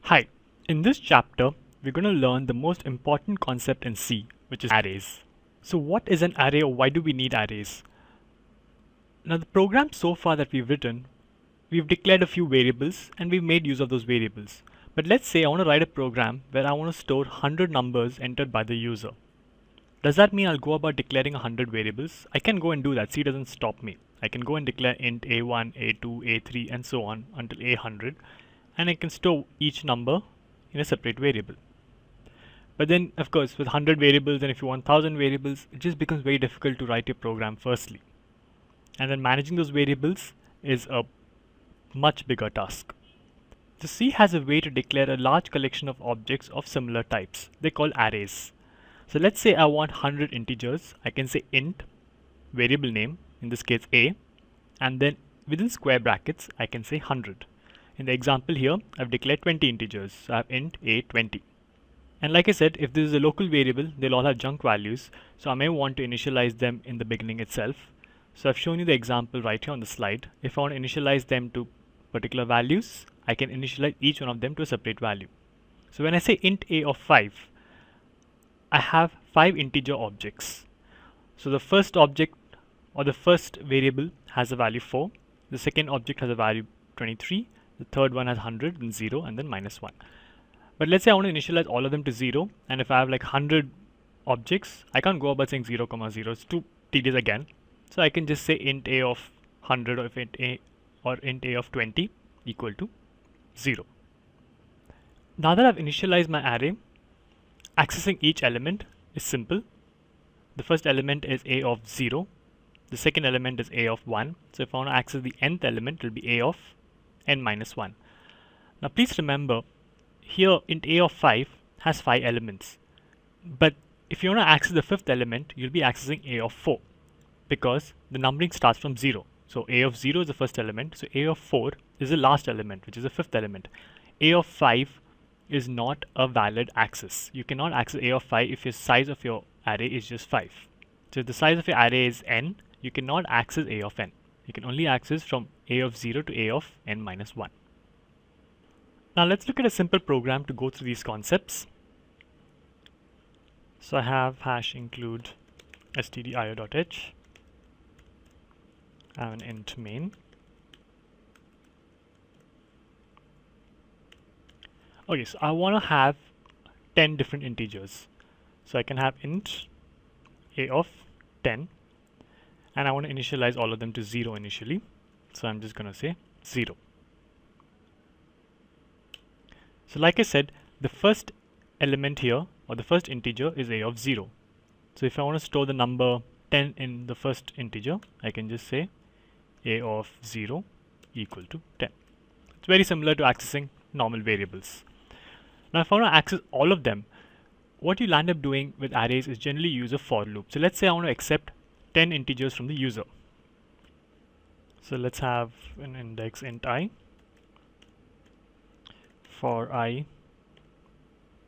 Hi, in this chapter, we're going to learn the most important concept in C, which is arrays. So what is an array or why do we need arrays? Now the program so far that we've written, we've declared a few variables and we've made use of those variables. But let's say I want to write a program where I want to store 100 numbers entered by the user. Does that mean I'll go about declaring 100 variables? I can go and do that. C doesn't stop me. I can go and declare int a1, a2, a3 and so on until a100, and I can store each number in a separate variable. But then, of course, with 100 variables and if you want 1000 variables, it just becomes very difficult to write your program firstly. And then managing those variables is a much bigger task. So C has a way to declare a large collection of objects of similar types. They're called arrays. So let's say I want 100 integers. I can say int variable name, in this case a, and then within square brackets I can say 100. In the example here, I've declared 20 integers, so I have int a20. And like I said, if this is a local variable, they'll all have junk values, so I may want to initialize them in the beginning itself. So I've shown you the example right here on the slide. If I want to initialize them to particular values, I can initialize each one of them to a separate value. So when I say int a of 5, I have 5 integer objects. So the first object or the first variable has a value 4, the second object has a value 23, the third one has 100, then 0, and then -1. But let's say I want to initialize all of them to 0, and if I have like 100 objects, I can't go about saying 0, 0, it's too tedious again. So I can just say int a of 100 or int a of 20 equal to 0. Now that I've initialized my array, accessing each element is simple. The first element is a of 0. The second element is a of 1. So if I want to access the nth element, it will be a of n minus 1. Now please remember, here int a of 5 has 5 elements. But if you want to access the fifth element, you'll be accessing a of 4 because the numbering starts from 0. So a of 0 is the first element. So a of 4 is the last element, which is the fifth element. A of 5 is not a valid access. You cannot access a of 5 if your size of your array is just 5. So if the size of your array is n, you cannot access a of n. You can only access from a of 0 to a of n minus 1. Now let's look at a simple program to go through these concepts. So I have hash include stdio.h. I have an int main. Okay, so I want to have 10 different integers. So I can have int a of 10, and I want to initialize all of them to 0 initially. So I'm just going to say 0. So like I said, the first element here, or the first integer, is a of 0. So if I want to store the number 10 in the first integer, I can just say a of 0 equal to 10. It's very similar to accessing normal variables. Now if I want to access all of them, what you'll end up doing with arrays is generally use a for loop. So let's say I want to accept 10 integers from the user. So let's have an index int I. For I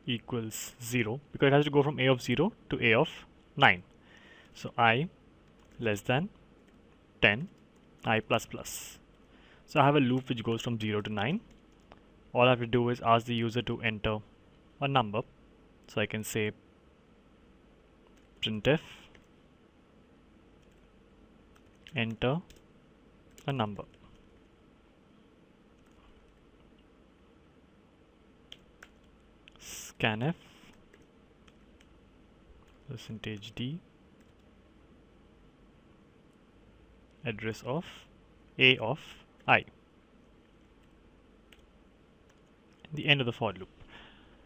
equals 0, because it has to go from a of 0 to a of 9. So I less than 10, I plus plus. So I have a loop which goes from 0 to 9. All I have to do is ask the user to enter a number. So I can say printf enter a number. Scanf %d address of a of I. The end of the for loop.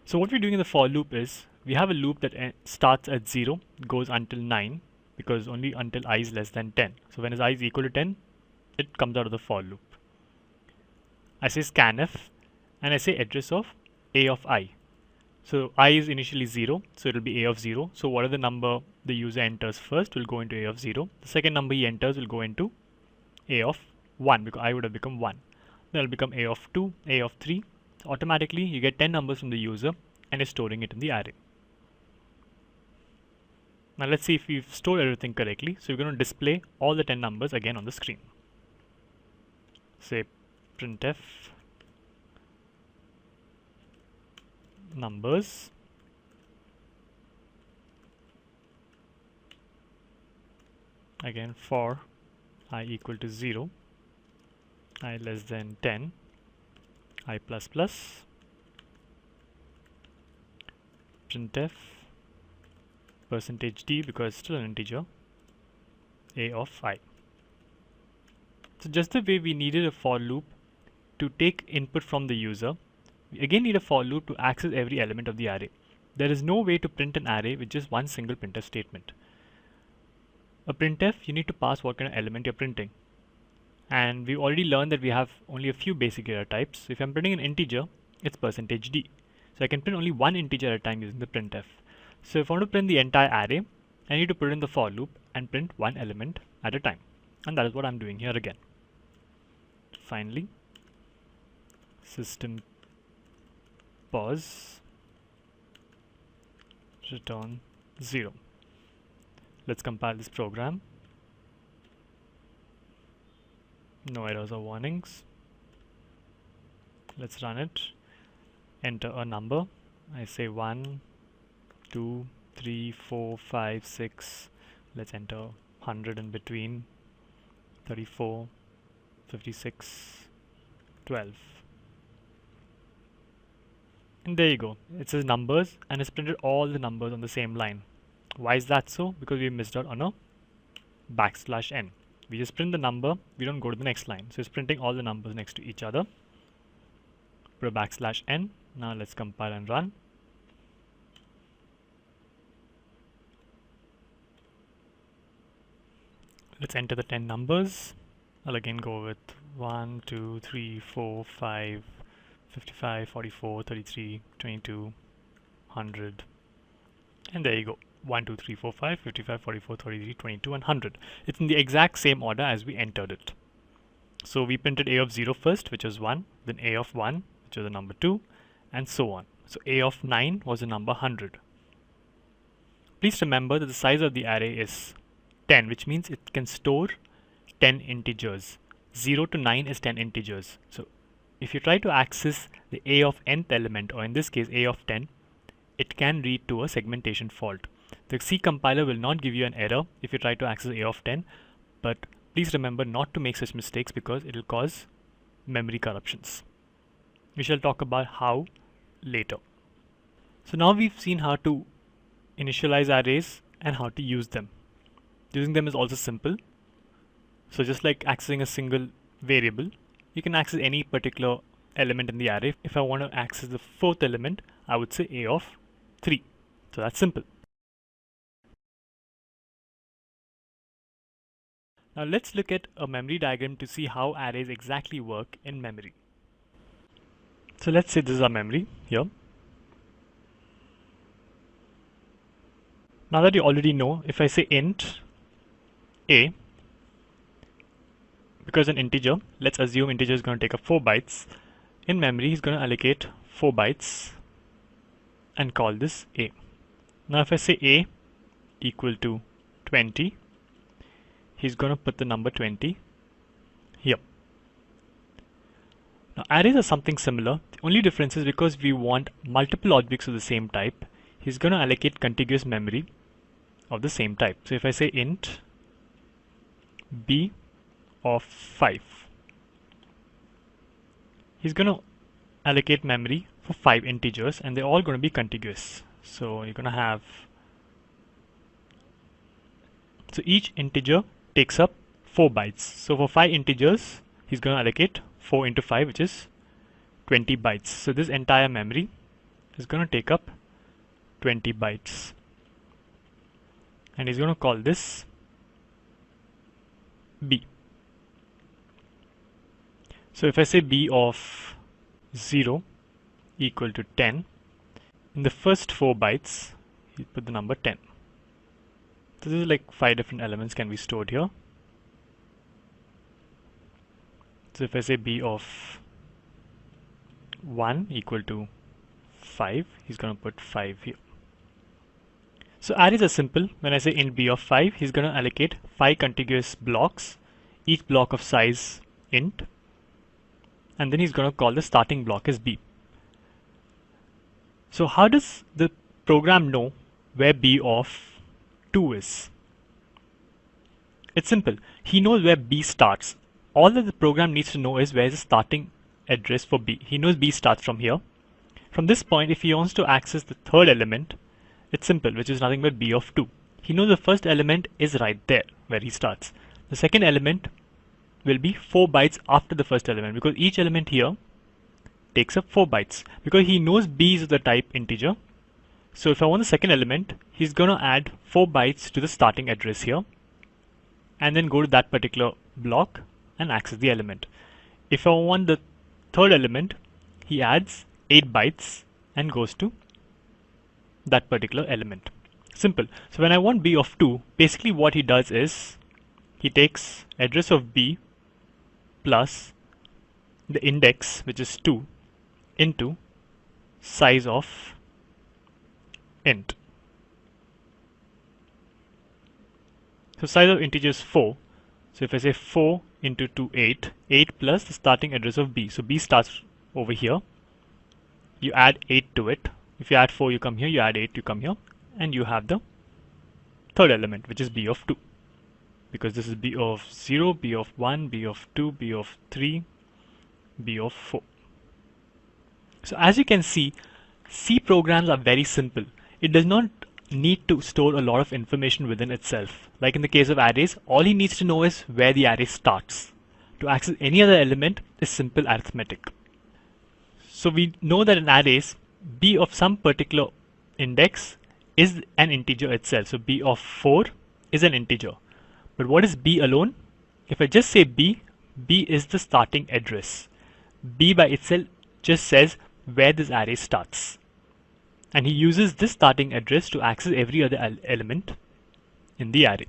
So what we're doing in the for loop is we have a loop that starts at 0, goes until 9, because only until I is less than 10. So when I is equal to 10, it comes out of the for loop. I say scanf and I say address of a of I. So I is initially 0, so it will be a of 0. So whatever the number the user enters first will go into a of 0. The second number he enters will go into a of 1, because I would have become 1. Then it will become a of 2, a of 3. So automatically you get 10 numbers from the user and is storing it in the array. Now let's see if we've stored everything correctly. So we're going to display all the 10 numbers again on the screen. Say printf numbers, again for I equal to 0, I less than 10, I plus plus, printf %d because it's still an integer, a of I. So just the way we needed a for loop to take input from the user, we again need a for loop to access every element of the array. There is no way to print an array with just one single printf statement. A printf, you need to pass what kind of element you're printing. And we already learned that we have only a few basic data types. So if I'm printing an integer, it's %d. So I can print only one integer at a time using the printf. So if I want to print the entire array, I need to put in the for loop and print one element at a time. And that is what I'm doing here again. Finally, system pause, return 0. Let's compile this program. No errors or warnings. Let's run it. Enter a number. I say 1, 2, 3, 4, 5, 6. Let's enter 100 in between. 34, 56, 12. And there you go. It says numbers and it's printed all the numbers on the same line. Why is that so? Because we missed out on a \n. We just print the number, we don't go to the next line. So it's printing all the numbers next to each other. Put a \n. Now let's compile and run. Let's enter the 10 numbers. I'll again go with 1, 2, 3, 4, 5, 55, 44, 33, 22, 100. And there you go. 1, 2, 3, 4, 5, 55, 44, 33, 22, and 100. It's in the exact same order as we entered it. So we printed a of 0 first, which was 1, then a of 1, which was the number 2, and so on. So a of 9 was the number 100. Please remember that the size of the array is 10, which means it can store 10 integers. 0 to 9 is 10 integers. So if you try to access the a of nth element, or in this case a of 10, it can lead to a segmentation fault. The C compiler will not give you an error if you try to access a of 10, but please remember not to make such mistakes because it will cause memory corruptions. We shall talk about how later. So now we've seen how to initialize arrays and how to use them. Using them is also simple. So just like accessing a single variable, you can access any particular element in the array. If I want to access the fourth element, I would say a of 3. So that's simple. Now let's look at a memory diagram to see how arrays exactly work in memory. So let's say this is our memory here. Now that you already know, if I say int a, because an integer, let's assume integer is going to take up 4 bytes. In memory, he's going to allocate 4 bytes and call this a. Now if I say a equal to 20, he's going to put the number 20 here. Now arrays are something similar. The only difference is because we want multiple objects of the same type, he's going to allocate contiguous memory of the same type. So if I say int b of 5, he's going to allocate memory for 5 integers and they're all going to be contiguous. So you're going to have, so each integer takes up 4 bytes. So for 5 integers, he's going to allocate 4 into 5, which is 20 bytes. So this entire memory is going to take up 20 bytes. And he's going to call this b. So if I say b of 0 equal to 10, in the first 4 bytes, you put the number 10. So this is like 5 different elements can be stored here. So if I say b of 1 equal to 5, he's going to put 5 here. So arrays are simple. When I say int b of 5, he's going to allocate 5 contiguous blocks, each block of size int, and then he's going to call the starting block as b. So how does the program know where b of 2 is? It's simple. He knows where b starts. All that the program needs to know is where is the starting address for b. He knows b starts from here. From this point, if he wants to access the third element, it's simple, which is nothing but b of 2. He knows the first element is right there where he starts. The second element will be 4 bytes after the first element, because each element here takes up 4 bytes. Because he knows b is of the type integer, so if I want the second element, he's going to add 4 bytes to the starting address here and then go to that particular block and access the element. If I want the third element, he adds 8 bytes and goes to that particular element. Simple. So when I want b of 2, basically what he does is he takes address of b plus the index, which is 2, into size of int. So size of integer is 4. So if I say 4 into 2, 8, 8 plus the starting address of b. So b starts over here. You add 8 to it. If you add 4, you come here. You add 8, you come here. And you have the third element, which is b of 2. Because this is b of 0, b of 1, b of 2, b of 3, b of 4. So as you can see, C programs are very simple. It does not need to store a lot of information within itself. Like in the case of arrays, all he needs to know is where the array starts. To access any other element is simple arithmetic. So we know that in arrays, b of some particular index is an integer itself. So b of 4 is an integer. But what is b alone? If I just say b, b is the starting address. B by itself just says where this array starts. And he uses this starting address to access every other element in the array.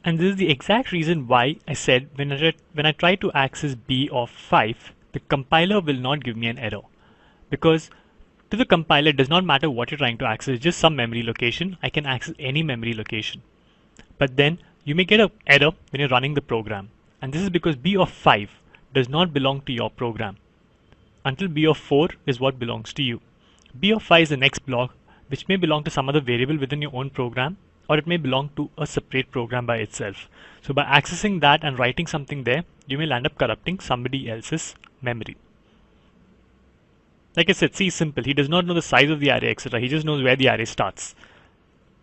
And this is the exact reason why I said when I try to access b of 5, the compiler will not give me an error. Because to the compiler, it does not matter what you're trying to access, just some memory location. I can access any memory location. But then you may get an error when you're running the program. And this is because b of 5 does not belong to your program. Until b of 4 is what belongs to you. B of 5 is the next block, which may belong to some other variable within your own program, or it may belong to a separate program by itself. So by accessing that and writing something there, you may end up corrupting somebody else's memory. Like I said, C is simple. He does not know the size of the array, etc. He just knows where the array starts.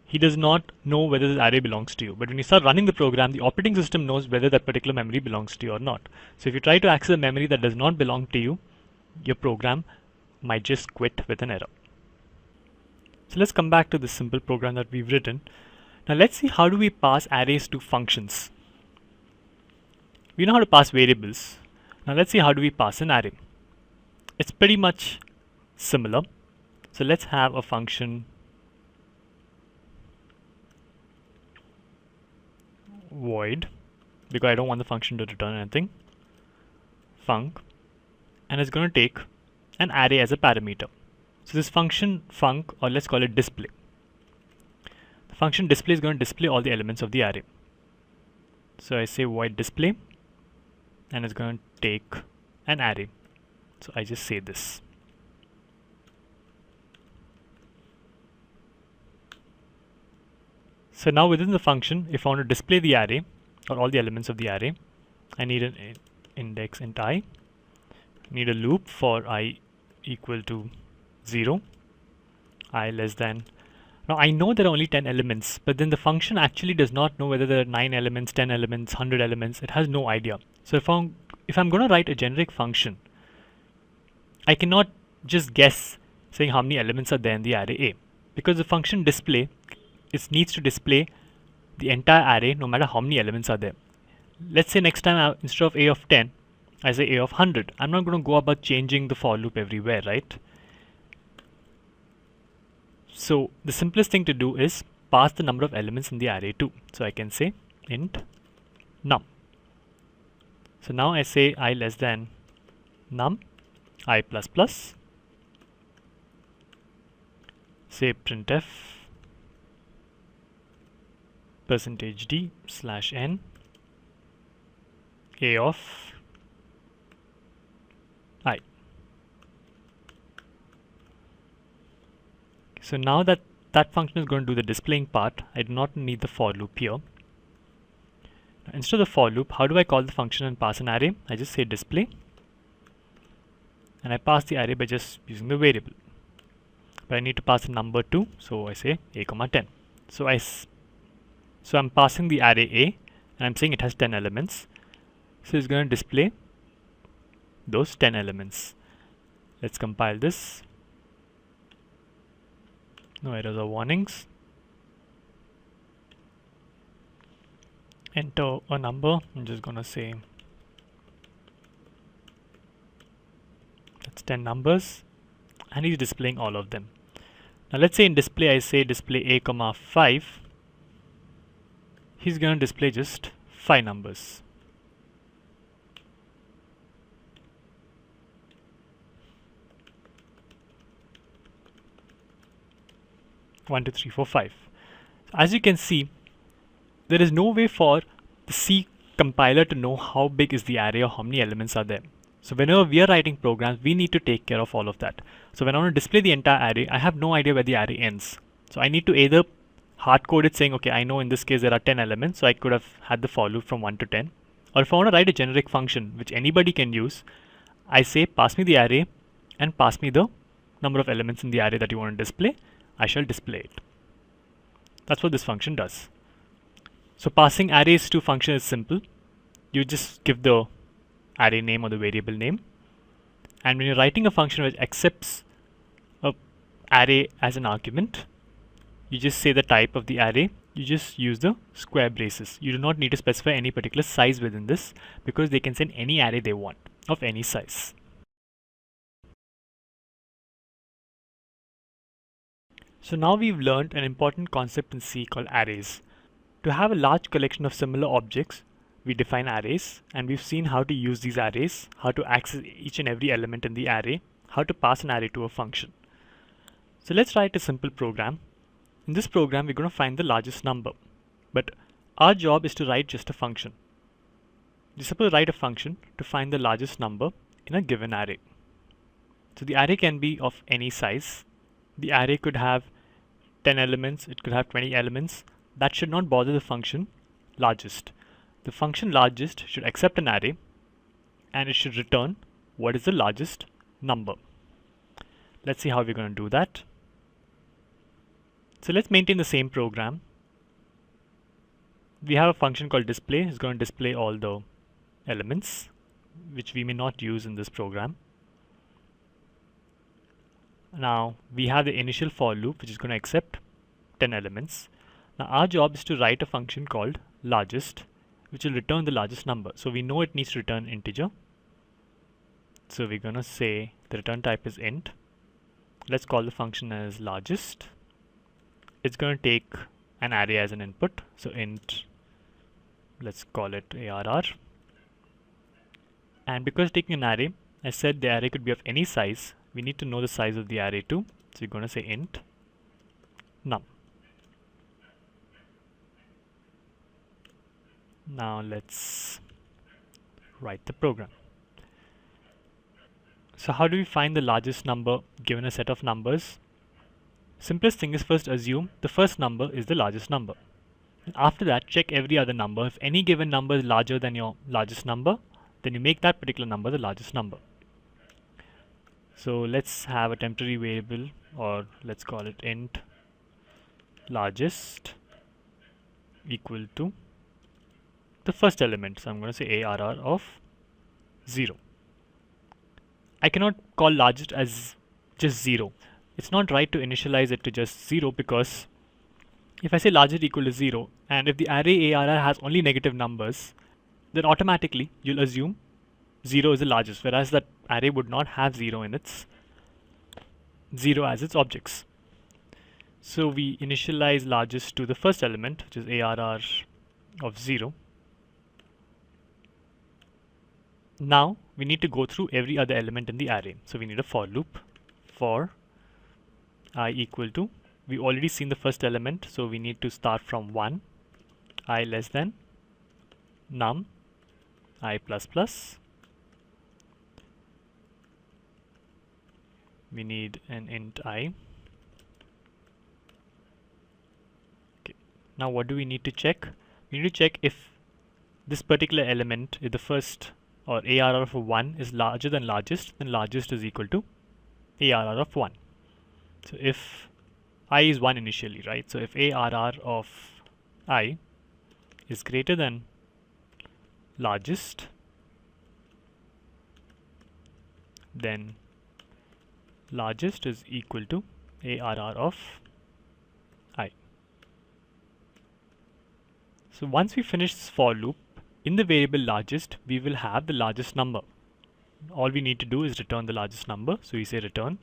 He does not know whether the array belongs to you. But when you start running the program, the operating system knows whether that particular memory belongs to you or not. So if you try to access a memory that does not belong to you, your program might just quit with an error. So let's come back to this simple program that we've written. Now let's see how do we pass arrays to functions. We know how to pass variables. Now let's see how do we pass an array. It's pretty much similar. So let's have a function void, because I don't want the function to return anything, func, and it's going to take an array as a parameter. So this function func, or let's call it display. The function display is going to display all the elements of the array. So I say void display, and it's going to take an array. So I just say this. So now within the function, if I want to display the array, or all the elements of the array, I need an index int I, need a loop for I equal to 0, I less than. Now I know there are only 10 elements, but then the function actually does not know whether there are 9 elements, 10 elements, 100 elements. It has no idea. So if I'm going to write a generic function, I cannot just guess saying how many elements are there in the array A, because the function display needs to display the entire array no matter how many elements are there. Let's say next time instead of A of 10, I say A of 100. I'm not going to go about changing the for loop everywhere, right? So the simplest thing to do is pass the number of elements in the array too. So I can say int num. So now I say I less than num I plus plus, say printf %d / n a of I. So now that that function is going to do the displaying part, I do not need the for loop here. Instead of the for loop, how do I call the function and pass an array? I just say display, and I pass the array by just using the variable. But I need to pass a number too, so I say a comma 10. So I'm passing the array a, and I'm saying it has 10 elements. So it's going to display those 10 elements. Let's compile this. No errors or warnings. Enter a number. I'm just gonna say that's 10 numbers, and he's displaying all of them. Now let's say in display I say display a comma 5. He's gonna display just 5 numbers. One, two, three, four, 5. As you can see, there is no way for the C compiler to know how big is the array or how many elements are there. So whenever we are writing programs, we need to take care of all of that. So when I want to display the entire array, I have no idea where the array ends. So I need to either hard code it saying, okay, I know in this case there are 10 elements, so I could have had the for loop from 1 to 10. Or if I want to write a generic function, which anybody can use, I say pass me the array and pass me the number of elements in the array that you want to display. I shall display it. That's what this function does. So passing arrays to function is simple. You just give the array name or the variable name. And when you're writing a function which accepts an array as an argument, you just say the type of the array. You just use the square braces. You do not need to specify any particular size within this, because they can send any array they want of any size. So now we've learned an important concept in C called arrays. To have a large collection of similar objects, we define arrays, and we've seen how to use these arrays, how to access each and every element in the array, how to pass an array to a function. So let's write a simple program. In this program, we're going to find the largest number, but our job is to write just a function. We're supposed to write a function to find the largest number in a given array. So the array can be of any size. The array could have 10 elements, it could have 20 elements. That should not bother the function largest. The function largest should accept an array, and it should return what is the largest number. Let's see how we're going to do that. So let's maintain the same program. We have a function called display. It's going to display all the elements, which we may not use in this program. Now we have the initial for loop, which is going to accept 10 elements. Now our job is to write a function called largest, which will return the largest number. So we know it needs to return integer. So we're going to say the return type is int. Let's call the function as largest. It's going to take an array as an input. So int, let's call it arr. And because taking an array, I said the array could be of any size. We need to know the size of the array too. So you're going to say int num. Now let's write the program. So how do we find the largest number given a set of numbers? Simplest thing is first assume the first number is the largest number. And after that, check every other number. If any given number is larger than your largest number, then you make that particular number the largest number. So let's have a temporary variable, or let's call it int largest equal to the first element. So I'm going to say arr of 0. I cannot call largest as just 0. It's not right to initialize it to just 0, because if I say largest equal to 0, and if the array arr has only negative numbers, then automatically you'll assume 0 is the largest, whereas that array would not have 0 in its 0 as its objects. So we initialize largest to the first element, which is arr of 0. Now we need to go through every other element in the array. So we need a for loop for I equal to, we've already seen the first element, so we need to start from 1, I less than num I plus plus. We need an int I, Now what do we need to check? We need to check if this particular element, if the first or ARR of 1 is larger than largest, then largest is equal to ARR of 1. So if I is 1 initially, right? So if ARR of I is greater than largest, then largest is equal to ARR of I. So once we finish this for loop, in the variable largest, we will have the largest number. All we need to do is return the largest number. So we say return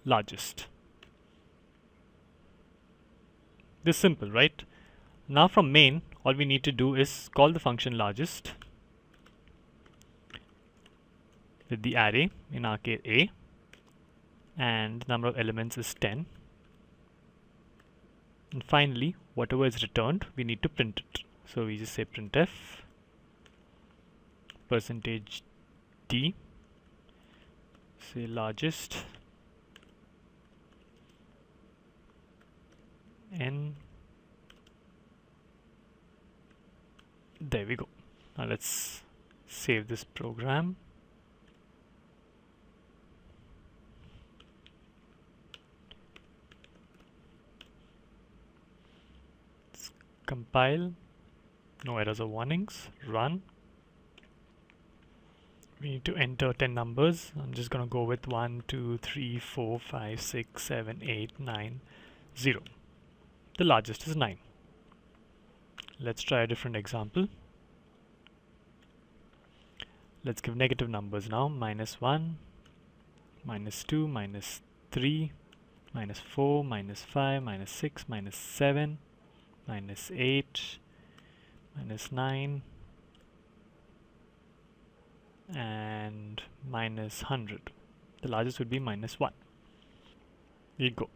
largest. This is simple, right? Now from main, all we need to do is call the function largest with the array, in our case A, and the number of elements is 10. And finally, whatever is returned, we need to print it. So we just say printf %d, say largest n. There we go. Now let's save this program. Let's compile. No errors or warnings. Run. We need to enter 10 numbers. I'm just going to go with 1, 2, 3, 4, 5, 6, 7, 8, 9, 0. The largest is 9. Let's try a different example. Let's give negative numbers now. -1, -2, -3, -4, -5, -6, -7, -8, -9, and -100. The largest would be -1. Here you go.